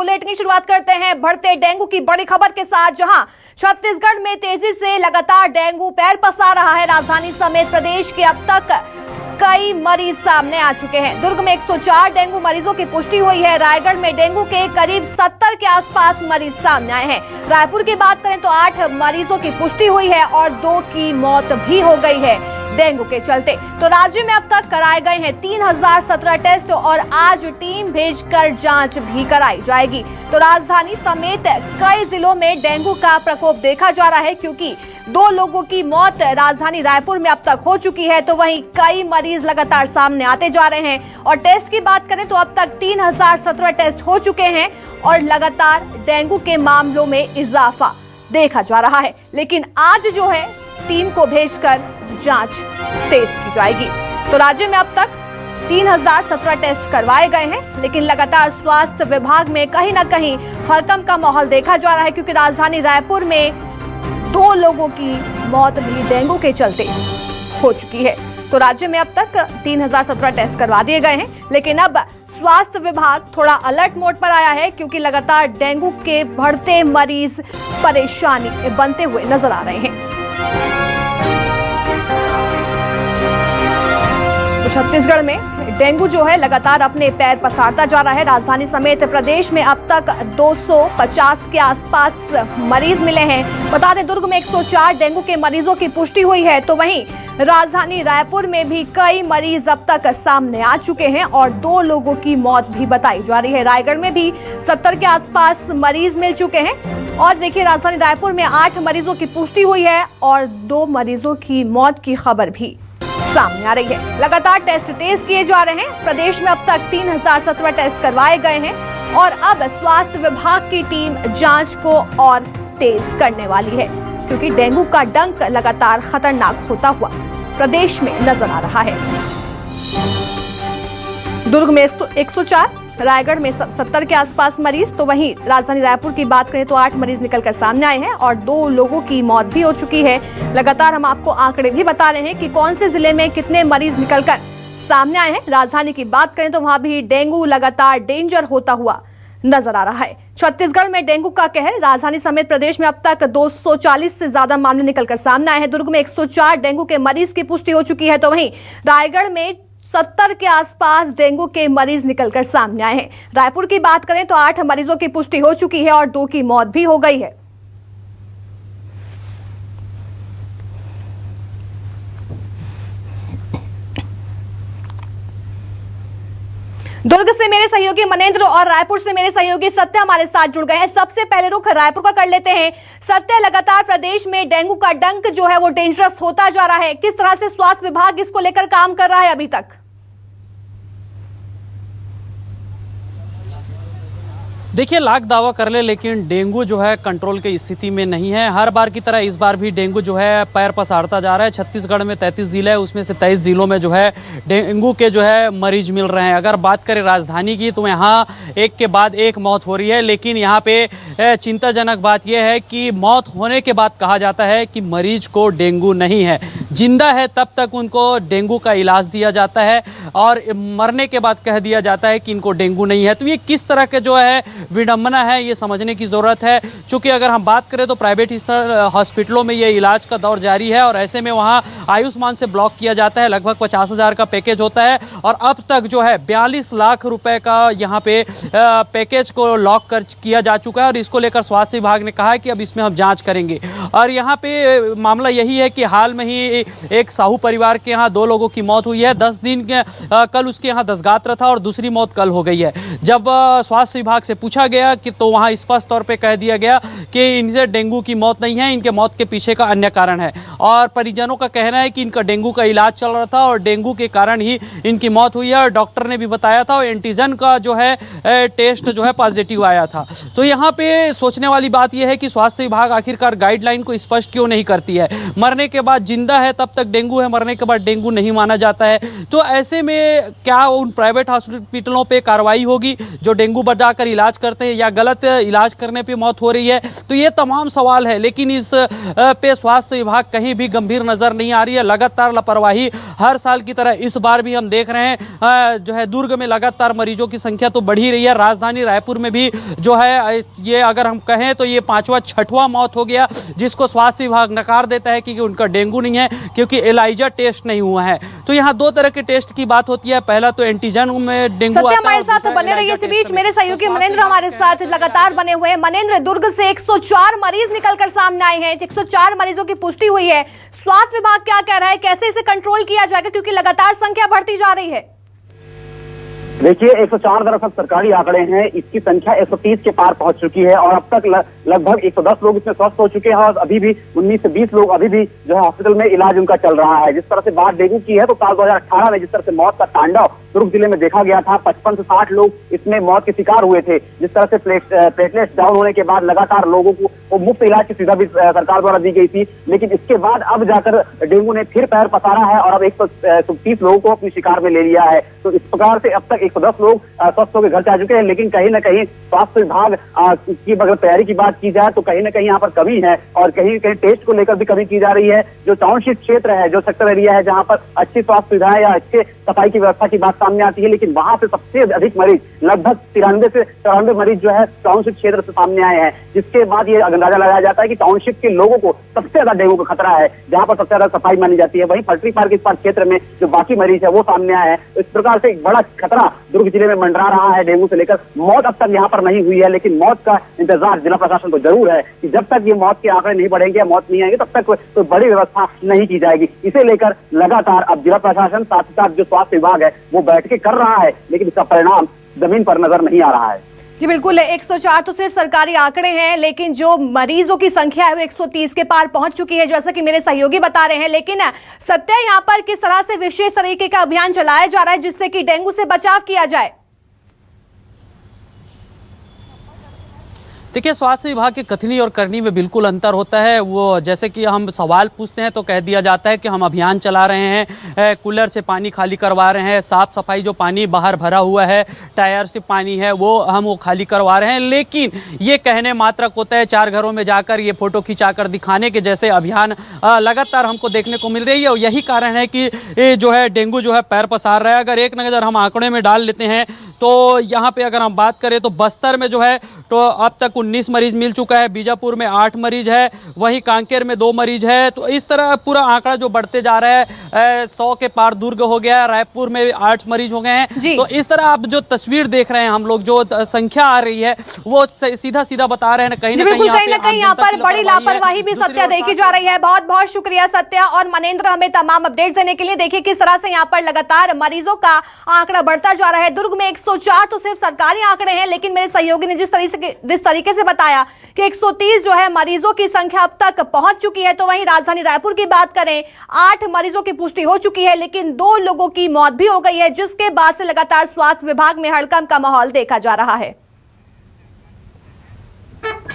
Bulletin की शुरुआत करते हैं बढ़ते डेंगू की बड़ी खबर के साथ, जहां छत्तीसगढ़ में तेजी से लगातार डेंगू पैर पसार रहा है। राजधानी समेत प्रदेश के अब तक कई मरीज सामने आ चुके हैं। दुर्ग में 104 डेंगू मरीजों की पुष्टि हुई है। रायगढ़ में डेंगू के करीब 70 के आसपास मरीज सामने आए हैं। रायपुर की बात करें तो 8 मरीजों की पुष्टि हुई है और 2 की मौत भी हो गई है डेंगू के चलते। तो राज्य में अब तक कराए गए हैं 3017 टेस्ट और आज टीम भेजकर जांच भी कराई जाएगी। तो राजधानी समेत कई जिलों में डेंगू का प्रकोप देखा जा रहा है, क्योंकि 2 लोगों की मौत राजधानी रायपुर में अब तक हो चुकी है। तो वहीं कई मरीज लगातार सामने आते जा रहे हैं। और टेस्ट की बात करें तो अब तक 3017 टेस्ट हो चुके हैं और लगातार डेंगू के मामलों में इजाफा देखा जा रहा है। लेकिन आज जो है टीम को भेजकर जांच तेज की जाएगी। तो राज्य में अब तक 3017 टेस्ट करवाए गए हैं, लेकिन लगातार स्वास्थ्य विभाग में कहीं ना कहीं हड़कंप का माहौल देखा जा रहा है, क्योंकि राजधानी रायपुर में 2 लोगों की मौत भी डेंगू के चलते हो चुकी है। तो राज्य में अब तक 3017 टेस्ट करवा दिए गए हैं, लेकिन अब स्वास्थ्य विभाग थोड़ा अलर्ट मोड पर आया है, क्योंकि लगातार डेंगू के बढ़ते मरीज परेशानी बनते हुए नजर आ रहे हैं। छत्तीसगढ़ में डेंगू जो है लगातार अपने पैर पसारता जा रहा है। राजधानी समेत प्रदेश में अब तक 250 के आसपास मरीज मिले हैं। बता दें, दुर्ग में 104 डेंगू के मरीजों की पुष्टि हुई है। तो वहीं राजधानी रायपुर में भी कई मरीज अब तक सामने आ चुके हैं और 2 लोगों की मौत भी बताई जा रही है। रायगढ़ में भी 70 के आसपास मरीज मिल चुके हैं। और देखिए, राजधानी रायपुर में 8 मरीजों की पुष्टि हुई है और 2 मरीजों की मौत की खबर भी सामने आ रही है। लगातार टेस्ट तेज किए जा रहे हैं। प्रदेश में अब तक 3017 टेस्ट करवाए गए हैं और अब स्वास्थ्य विभाग की टीम जांच को और तेज करने वाली है, क्योंकि डेंगू का डंक लगातार खतरनाक होता हुआ प्रदेश में नजर आ रहा है। दुर्ग में 104, रायगढ़ में 70 के आसपास मरीज। तो वहीं राजधानी रायपुर की बात करें तो 8 मरीज निकलकर सामने आए हैं और 2 लोगों की मौत भी हो चुकी है। लगातार हम आपको आंकड़े भी बता रहे हैं कि कौन से जिले में कितने मरीज निकलकर सामने आए हैं। राजधानी की बात करें तो वहां भी डेंगू लगातार डेंजर होता हुआ नजर आ रहा है। छत्तीसगढ़ में डेंगू का कहर। राजधानी समेत प्रदेश में अब तक 240 से ज्यादा मामले निकलकर सामने आए हैं। दुर्ग में 104 डेंगू के मरीज की पुष्टि हो चुकी है। तो वहीं रायगढ़ में 70 के आसपास डेंगू के मरीज निकलकर सामने आए हैं। रायपुर की बात करें तो 8 मरीजों की पुष्टि हो चुकी है और 2 की मौत भी हो गई है। दुर्ग से मेरे सहयोगी मनेंद्र और रायपुर से मेरे सहयोगी सत्य हमारे साथ जुड़ गए हैं। सबसे पहले रुख रायपुर का कर लेते हैं। सत्य, लगातार प्रदेश में डेंगू का डंक जो है वो डेंजरस होता जा रहा है। किस तरह से स्वास्थ्य विभाग इसको लेकर काम कर रहा है अभी तक? देखिए, लाख दावा कर ले, लेकिन डेंगू जो है कंट्रोल की स्थिति में नहीं है। हर बार की तरह इस बार भी डेंगू जो है पैर पसारता जा रहा है। छत्तीसगढ़ में 33 जिले हैं, उसमें से 23 जिलों में जो है डेंगू के जो है मरीज मिल रहे हैं। अगर बात करें राजधानी की तो यहाँ एक के बाद एक मौत हो रही है, लेकिन यहाँ पे चिंताजनक बात यह है कि मौत होने के बाद कहा जाता है कि मरीज को डेंगू नहीं है। जिंदा है तब तक उनको डेंगू का इलाज दिया जाता है और मरने के बाद कह दिया जाता है कि इनको डेंगू नहीं है। तो ये किस तरह के जो है विडंबना है, ये समझने की ज़रूरत है। चूँकि अगर हम बात करें तो प्राइवेट हॉस्पिटलों में ये इलाज का दौर जारी है और ऐसे में वहाँ आयुष्मान से ब्लॉक किया जाता है। लगभग 50,000 का पैकेज होता है और अब तक जो है 42 लाख रुपए का यहाँ पे पैकेज को लॉक किया जा चुका है और इसको लेकर स्वास्थ्य विभाग ने कहा है कि अब इसमें हम जाँच करेंगे। और यहाँ पे मामला यही है कि हाल में ही एक साहू परिवार के यहाँ 2 लोगों की मौत हुई है। 10 दिन के कल उसके यहाँ दसगात्र था और दूसरी मौत कल हो गई है। जब स्वास्थ्य विभाग से पूछा गया कि तो वहाँ स्पष्ट तौर पे कह दिया गया कि इनसे डेंगू की मौत नहीं है, इनके मौत के पीछे का अन्य कारण है। और परिजनों का कहना है कि इनका डेंगू का इलाज चल रहा था और डेंगू के कारण ही इनकी मौत हुई है। और डॉक्टर ने भी बताया था और एंटीजन का जो है टेस्ट जो है पॉजिटिव आया था। तो यहाँ पे सोचने वाली बात यह है कि स्वास्थ्य विभाग आखिरकार गाइडलाइन को स्पष्ट क्यों नहीं करती है। मरने के बाद जिंदा है तब तक डेंगू है, मरने के बाद डेंगू नहीं माना जाता है। तो ऐसे में क्या उन प्राइवेट हॉस्पिटलों पे कार्रवाई होगी जो डेंगू बचाकर इलाज करते हैं, या गलत इलाज करने पे मौत हो रही है? तो ये तमाम सवाल है, लेकिन इस पे स्वास्थ्य विभाग कहीं भी गंभीर नजर नहीं आ रही है। लगातार लापरवाही हर साल की तरह इस बार भी हम देख रहे हैं। जो है दुर्ग में लगातार मरीजों की संख्या तो बढ़ ही रही है। राजधानी रायपुर में भी जो है ये अगर हम कहें तो ये 5वां 6वां मौत हो गया, जिसको स्वास्थ्य विभाग नकार देता है कि उनका डेंगू नहीं है, क्योंकि एलाइजा टेस्ट नहीं हुआ है। तो यहाँ दो तरह के टेस्ट की बात होती है। पहला तो एंटीजन में डेंगू आता है। हमारे साथ बने रहिए। इस बीच मेरे सहयोगी मनेंद्र हमारे साथ लगातार बने हुए हैं। मनेंद्र, दुर्ग से 104 मरीज निकलकर सामने आए हैं, 104 मरीजों की पुष्टि हुई है। स्वास्थ्य विभाग क्या कह रहा है, कैसे इसे कंट्रोल किया जाएगा, क्योंकि लगातार संख्या बढ़ती जा रही है? देखिए, 104 दरअसल सरकारी आंकड़े हैं, इसकी संख्या 130 के पार पहुंच चुकी है और अब तक लगभग 110 लोग इसमें स्वस्थ हो चुके हैं और अभी भी 19 से 20 लोग अभी भी जो है हॉस्पिटल में इलाज उनका चल रहा है। जिस तरह से बात डेंगू की है तो साल 2018 में जिस तरह से मौत का तांडव दुर्ग जिले में देखा गया था, 55 से 60 लोग इसमें मौत के शिकार हुए थे। जिस तरह से प्लेटलेट्स डाउन होने के बाद लगातार लोगों को मुफ्त इलाज की सुविधा भी सरकार द्वारा दी गई थी, लेकिन इसके बाद अब जाकर डेंगू ने फिर पैर पसारा है और अब 130 लोगों को अपने शिकार में ले लिया है। तो इस प्रकार से अब तक 110 लोग स्वस्थ होकर घर जा चुके हैं, लेकिन कहीं ना कहीं स्वास्थ्य विभाग की अगर तैयारी की बात की जाए तो कहीं ना कहीं यहाँ पर कमी है और कहीं कहीं टेस्ट को लेकर भी कमी की जा रही है। जो टाउनशिप क्षेत्र है, जो सेक्टर एरिया है, जहाँ पर अच्छी स्वास्थ्य सुविधाएं या अच्छे सफाई की व्यवस्था की बात सामने आती है, लेकिन वहां से सबसे अधिक मरीज लगभग 93 से 94 मरीज जो है टाउनशिप क्षेत्र से सामने आए हैं, जिसके बाद ये अंदाजा लगाया जाता है कि टाउनशिप के लोगों को सबसे ज्यादा डेंगू का खतरा है, जहां पर सबसे ज्यादा सफाई मानी जाती है। वहीं पटरी पार्क इस क्षेत्र में जो बाकी मरीज है वो सामने आए हैं। इस प्रकार से एक बड़ा खतरा दुर्ग जिले में मंडरा रहा है डेंगू से लेकर। मौत अब तक यहाँ पर नहीं हुई है, लेकिन मौत का इंतजार जिला प्रशासन को जरूर है कि जब तक ये मौत के आंकड़े नहीं बढ़ेंगे, मौत नहीं आएंगे, तब तक कोई बड़ी व्यवस्था नहीं की जाएगी। इसे लेकर लगातार अब जिला प्रशासन साथ ही साथ जो स्वास्थ्य विभाग है वो बैठकें कर रहा है, लेकिन इसका परिणाम जमीन पर नजर नहीं आ रहा है। जी बिल्कुल, 104 तो सिर्फ सरकारी आंकड़े हैं, लेकिन जो मरीजों की संख्या है वो 130 के पार पहुंच चुकी है, जैसा कि मेरे सहयोगी बता रहे हैं। लेकिन सत्य यहाँ पर किस तरह से विशेष तरीके का अभियान चलाया जा रहा है जिससे कि डेंगू से बचाव किया जाए? देखिए, स्वास्थ्य विभाग की कथनी और करनी में बिल्कुल अंतर होता है। वो जैसे कि हम सवाल पूछते हैं तो कह दिया जाता है कि हम अभियान चला रहे हैं, कूलर से पानी खाली करवा रहे हैं, साफ सफाई जो पानी बाहर भरा हुआ है, टायर से पानी है वो खाली करवा रहे हैं। लेकिन ये कहने मात्रक होता है, 4 घरों में जाकर ये फोटो खिंचाकर दिखाने के जैसे अभियान लगातार हमको देखने को मिल रही है। और यही कारण है कि जो है डेंगू जो है पैर पसार रहा है। अगर एक नज़र हम आंकड़े में डाल लेते हैं तो यहाँ पे अगर हम बात करें तो बस्तर में जो है तो अब तक 19 मरीज मिल चुका है, बीजापुर में 8 मरीज है, वहीं कांकेर में 2 मरीज है। तो इस तरह पूरा आंकड़ा जो बढ़ते जा रहा है, 100 के पार दुर्ग हो गया, रायपुर में 8 मरीज हो गए हैं। तो इस तरह आप जो तस्वीर देख रहे हैं हम लोग, जो संख्या आ रही है वो सीधा सीधा बता रहे हैं कहीं ना कहीं यहाँ पर बड़ी लापरवाही भी सत्या देखी जा रही है। बहुत बहुत शुक्रिया सत्या और मनेंद्र हमें तमाम अपडेट देने के लिए। देखिए किस तरह से यहाँ पर लगातार मरीजों का आंकड़ा बढ़ता जा रहा है। दुर्ग में 104 तो सिर्फ सरकारी आंकड़े हैं, लेकिन मेरे सहयोगी ने जिस तरीके से बताया कि 130 जो है मरीजों की संख्या अब तक पहुंच चुकी है। तो वहीं राजधानी रायपुर की बात करें, 8 मरीजों की पुष्टि हो चुकी है, लेकिन 2 लोगों की मौत भी हो गई है, जिसके बाद से लगातार स्वास्थ्य विभाग में हड़कंप का माहौल देखा जा रहा है।